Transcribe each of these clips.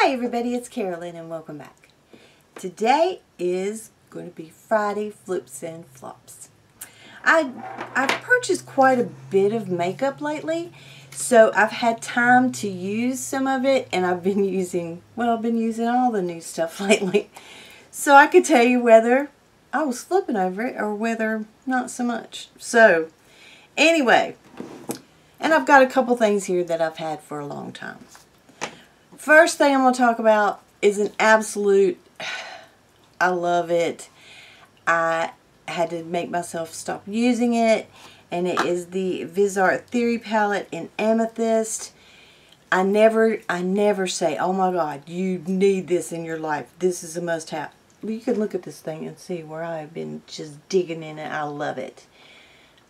Hi everybody, it's Carolyn and welcome back. Today is going to be Friday Flips and Flops. I've purchased quite a bit of makeup lately, so I've had time to use some of it, and I've been using all the new stuff lately. So I could tell you whether I was flipping over it or whether not so much. So anyway, and I've got a couple things here that I've had for a long time. First thing I'm going to talk about is an absolute, I love it. I had to make myself stop using it, and it is the Art Theory palette in Amethyst. I never say, oh my God, you need this in your life. This is a must-have. You can look at this thing and see where I've been just digging in it. I love it.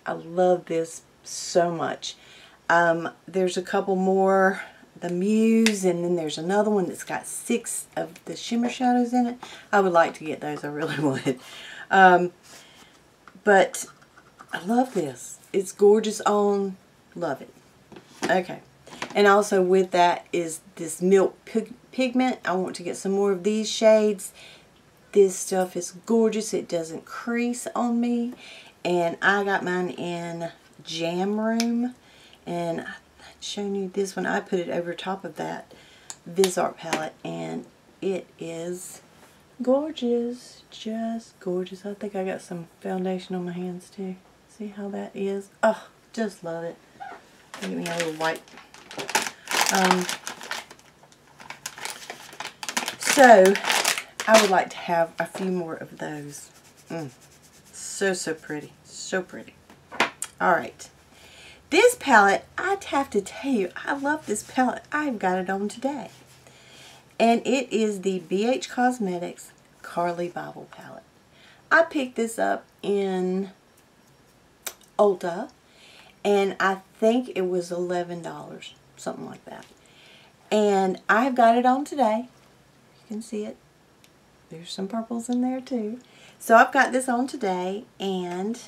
I love this so much. There's a couple more. The Muse, and then there's another one that's got 6 of the shimmer shadows in it. I would like to get those, I really would. But I love this. It's gorgeous on, love it. Okay, and also with that is this Milk Pigment. I want to get some more of these shades. This stuff is gorgeous. It doesn't crease on me, and I got mine in Jam Room, and showing you this one. I put it over top of that Art palette, and it is gorgeous, just gorgeous. I think I got some foundation on my hands too. See how that is? Oh, just love it. Give me a little wipe. So I would like to have a few more of those. So pretty, so pretty. All right. This palette, I'd have to tell you, I love this palette. I've got it on today. And it is the BH Cosmetics Carly Bible palette. I picked this up in Ulta, and I think it was $11, something like that. And I've got it on today. You can see it. There's some purples in there too. So I've got this on today, and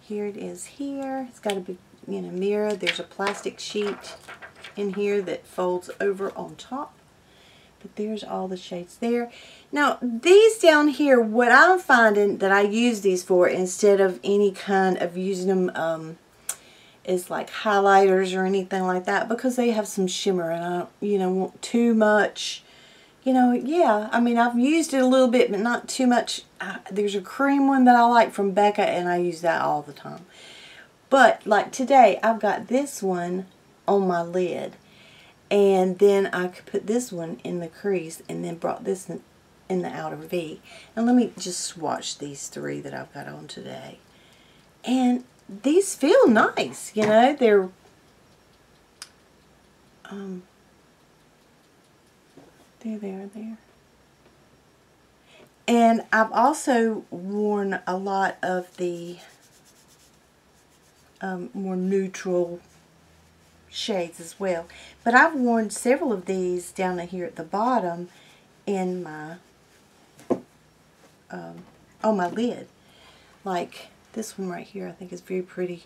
here it is here. It's got a big, mirror. There's a plastic sheet in here that folds over on top. But there's all the shades there. Now, these down here, what I'm finding that I use these for instead of any kind of using them is like highlighters or anything like that, because they have some shimmer and I don't, want too much. Yeah, I mean, I've used it a little bit, but not too much. There's a cream one that I like from Becca, and I use that all the time. But, like today, I've got this one on my lid. And then I could put this one in the crease, and then brought this in the outer V. And let me just swatch these 3 that I've got on today. And these feel nice, they're... There. And I've also worn a lot of the more neutral shades as well. But I've worn several of these down here at the bottom in my on my lid. Like this one right here, I think is very pretty.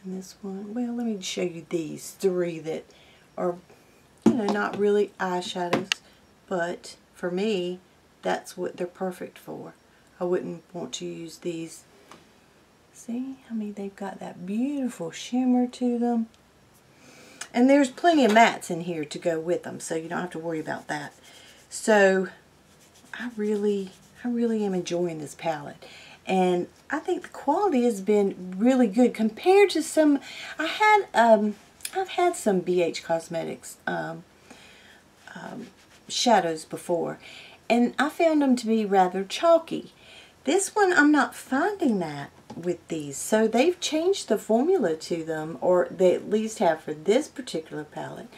And this one, well, let me show you these 3 that are not really eyeshadows, but for me, that's what they're perfect for. I wouldn't want to use these. See, they've got that beautiful shimmer to them. And there's plenty of mattes in here to go with them, so you don't have to worry about that. So, I really am enjoying this palette. And I think the quality has been really good compared to some. I've had some BH Cosmetics shadows before, and I found them to be rather chalky. This one, I'm not finding that with these, so they've changed the formula to them, or they at least have for this particular palette.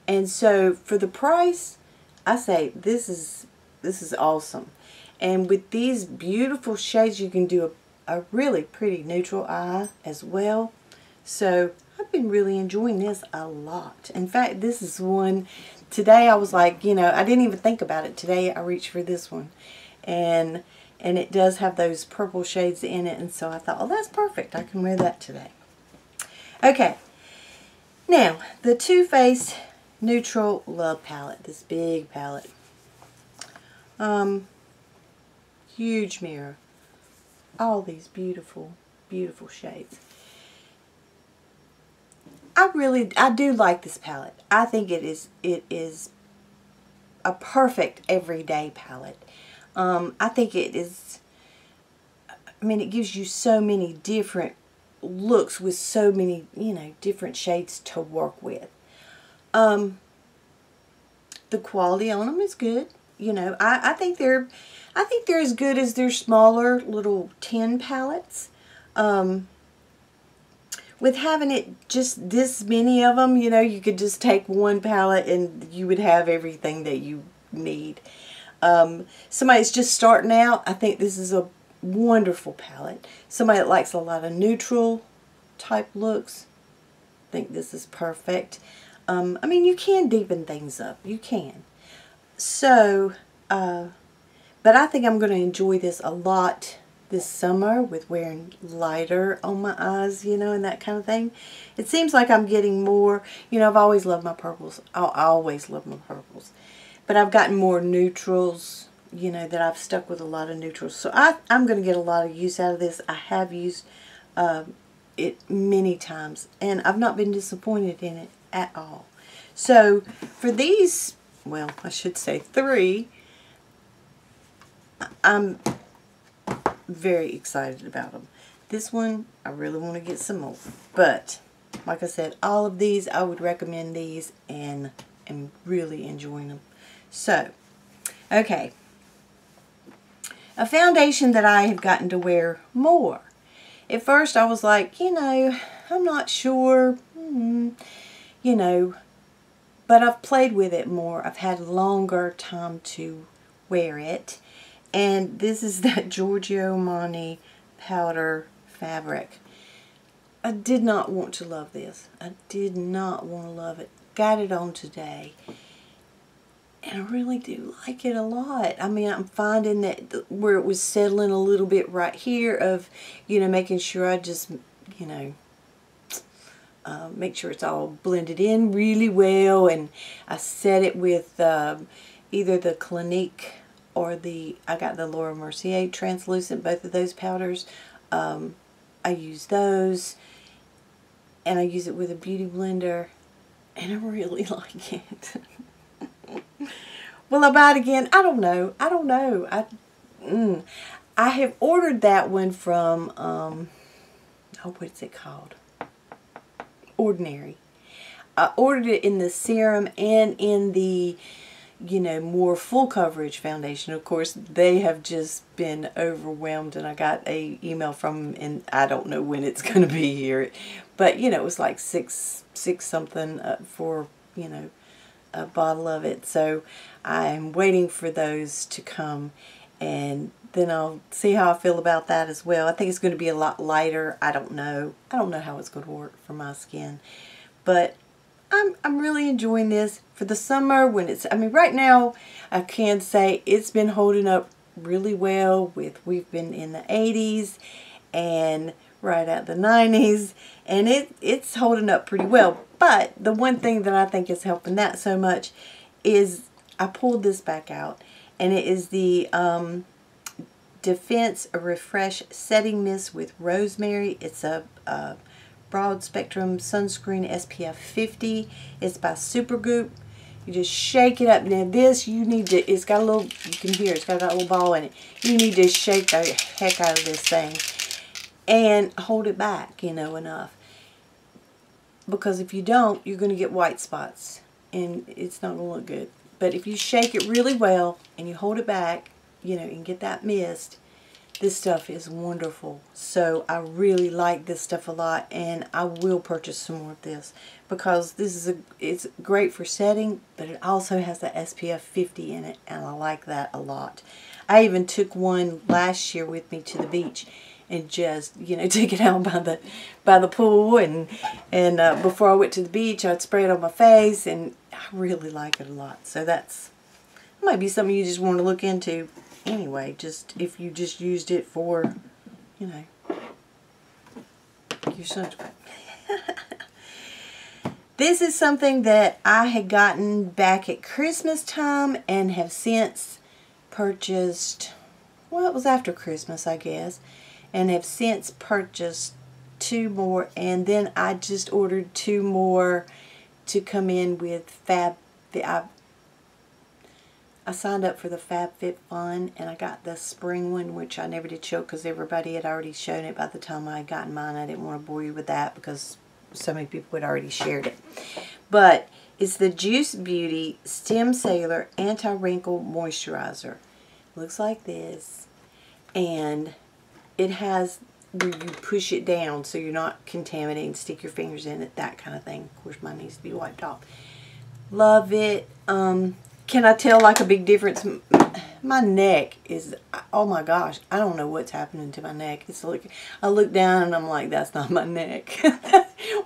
And so for the price, I say this is awesome. And with these beautiful shades, you can do a really pretty neutral eye as well. So I've been really enjoying this a lot. In fact, this is one, today I was like, I didn't even think about it. Today I reached for this one. And it does have those purple shades in it. And so I thought, oh, that's perfect. I can wear that today. Okay. Now, the Too Faced neutral love palette, this big palette. Huge mirror. All these beautiful, beautiful shades. I do like this palette. I think it is a perfect everyday palette. I think it is, I mean, it gives you so many different looks with so many, you know, different shades to work with. The quality on them is good. You know, I think they're as good as their smaller little tin palettes. With having it just this many of them, you know, you could just take one palette and you would have everything that you need. Somebody that's just starting out, I think this is a wonderful palette. Somebody that likes a lot of neutral type looks, I think this is perfect. I mean, you can deepen things up. You can. So, but I think I'm going to enjoy this a lot this summer with wearing lighter on my eyes, you know, and that kind of thing. It seems like I'm getting more, you know, I've always loved my purples. I always love my purples. But I've gotten more neutrals, you know, that I've stuck with a lot of neutrals. So I'm going to get a lot of use out of this. I have used it many times, and I've not been disappointed in it at all. So for these, well, I should say 3, I'm very excited about them. This one, I really want to get some more. But, like I said, all of these, I would recommend these, and am really enjoying them. So, okay. A foundation that I have gotten to wear more. At first, I was like, you know, I'm not sure, you know, but I've played with it more. I've had longer time to wear it. And this is that Giorgio Armani powder fabric. I did not want to love this. I did not want to love it. Got it on today. And I really do like it a lot. I mean, I'm finding that where it was settling a little bit right here of, you know, making sure I just, you know, make sure it's all blended in really well. And I set it with either the Clinique or I got the Laura Mercier translucent, both of those powders. I use those, and I use it with a beauty blender, and I really like it. Will I buy it again? I don't know. I don't know. I have ordered that one from, oh, what's it called? Ordinary. I ordered it in the serum and in the, you know, more full coverage foundation. Of course, they have just been overwhelmed, and I got a email from them, and I don't know when it's going to be here, but you know, it was like six something for, you know, a bottle of it. So I'm waiting for those to come, and then I'll see how I feel about that as well. I think it's going to be a lot lighter. I don't know how it's going to work for my skin, but I'm really enjoying this for the summer when it's, I mean, right now I can say it's been holding up really well we've been in the 80s and right at the 90s, and it's holding up pretty well. But the one thing that I think is helping that so much is I pulled this back out, and it is the Defense Refresh Setting Mist with Rosemary. It's a broad spectrum sunscreen, SPF 50. It's by Supergoop. You just shake it up. Now this, you need to, it's got a little, you can hear it's got a little ball in it. You need to shake the heck out of this thing and hold it back, you know, enough. Because if you don't, you're going to get white spots, and it's not going to look good. But if you shake it really well and you hold it back, you know, and get that mist, this stuff is wonderful. So I really like this stuff a lot, and I will purchase some more of this because this is it's great for setting, but it also has the SPF 50 in it, and I like that a lot. I even took one last year with me to the beach and just, you know, took it out by the pool, and before I went to the beach, I'd spray it on my face, and I really like it a lot. So that might be something you just want to look into. Anyway, just if you just used it for, you know, your sunscreen. This is something that I had gotten back at Christmas time and have since purchased, well, it was after Christmas, I guess, and have since purchased 2 more, and then I just ordered 2 more to come in with I signed up for the FabFitFun, and I got the spring one, which I never did show because everybody had already shown it by the time I had gotten mine. I didn't want to bore you with that because so many people had already shared it. But it's the Juice Beauty Stem Cellular Anti-Wrinkle Moisturizer. Looks like this, and it has where you push it down so you're not contaminating, stick your fingers in it, that kind of thing. Of course, mine needs to be wiped off. Love it. Can I tell like a big difference? My neck is, oh my gosh, I don't know what's happening to my neck. It's like, I look down and I'm like, that's not my neck.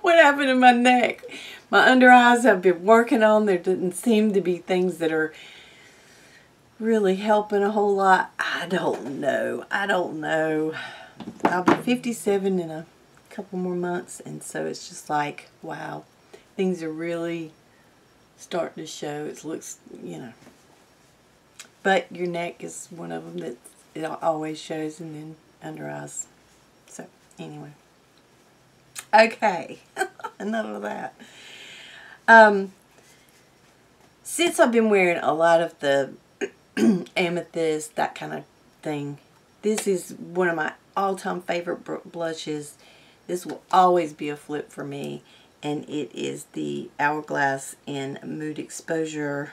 What happened to my neck? My under eyes have been working on. There doesn't seem to be things that are really helping a whole lot. I don't know. I don't know. I'll be 57 in a couple more months, and so it's just like, wow, things are really starting to show. It looks, you know, but your neck is one of them that it always shows, and then under eyes. So anyway, okay. Enough of that. Since I've been wearing a lot of the amethyst, that kind of thing, this is one of my all-time favorite blushes. This will always be a flip for me, and it is the Hourglass in Mood Exposure,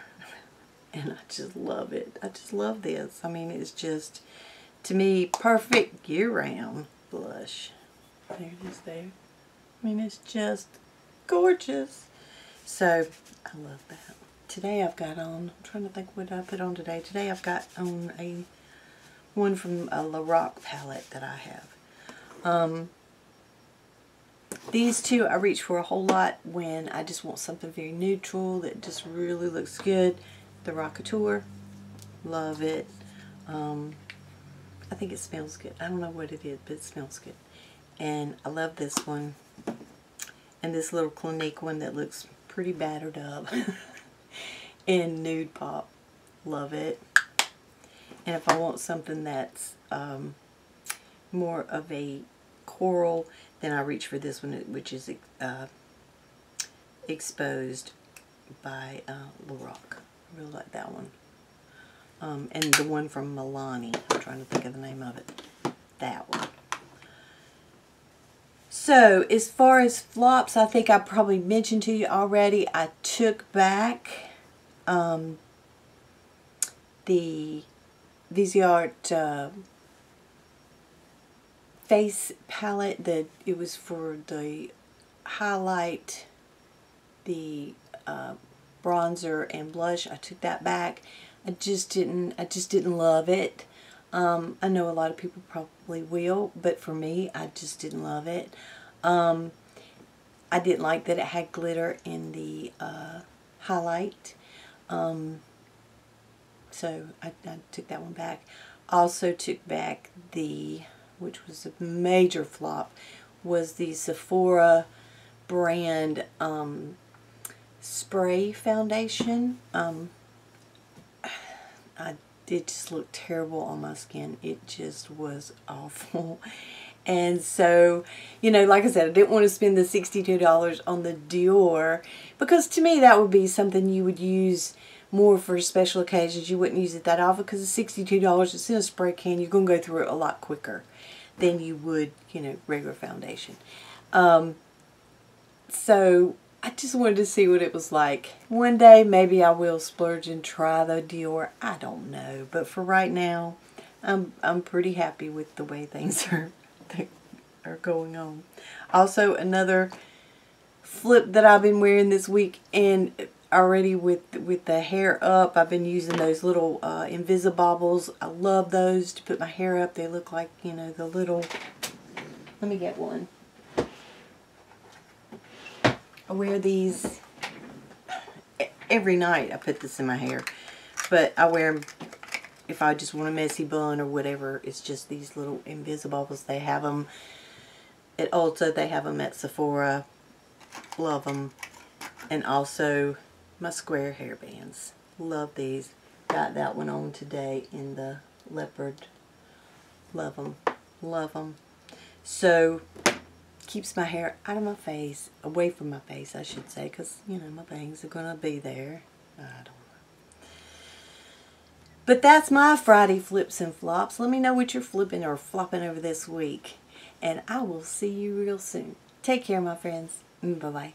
and I just love it. I just love this. I mean, it's just, to me, perfect year-round blush. There it is there. I mean, it's just gorgeous. So, I love that. Today I've got on, I'm trying to think what I put on today. Today I've got on one from a La Rock palette that I have. These two I reach for a whole lot when I just want something very neutral that just really looks good. The Rockateur, love it. I think it smells good. I don't know what it is, but it smells good. And I love this one. And this little Clinique one that looks pretty battered up. In Nude Pop, love it. And if I want something that's more of a coral, then I reach for this one, which is Exposed by La Rock. I really like that one. And the one from Milani, I'm trying to think of the name of it. That one. So, as far as flops, I think I probably mentioned to you already, I took back the Viseart face palette. It was for the highlight, the bronzer and blush. I took that back. I just didn't love it. I know a lot of people probably will, but for me, I just didn't love it. I didn't like that it had glitter in the highlight. So I took that one back. Also took back which was a major flop, was the Sephora brand spray foundation. It just looked terrible on my skin. It just was awful. And so, you know, like I said, I didn't want to spend the $62 on the Dior, because to me that would be something you would use more for special occasions. You wouldn't use it that often, because the $62, it's in a spray can. You're going to go through it a lot quicker than you would, you know, regular foundation. So I just wanted to see what it was like. One day maybe I will splurge and try the Dior. I don't know, but for right now, I'm pretty happy with the way things are going on. Also, another flip that I've been wearing this week, and already with the hair up, I've been using those little Invisibobbles. I love those to put my hair up. They look like, you know, the little, let me get one. I wear these every night. I put this in my hair, but I wear them if I just want a messy bun or whatever. It's just these little Invisibobbles. They have them at Ulta. They have them at Sephora. Love them. And also my square hairbands. Love these. Got that one on today in the leopard. Love them. Love them. So, keeps my hair out of my face, away from my face, I should say, because, you know, my bangs are going to be there. I don't know. But that's my Friday flips and flops. Let me know what you're flipping or flopping over this week. And I will see you real soon. Take care, my friends. Bye-bye.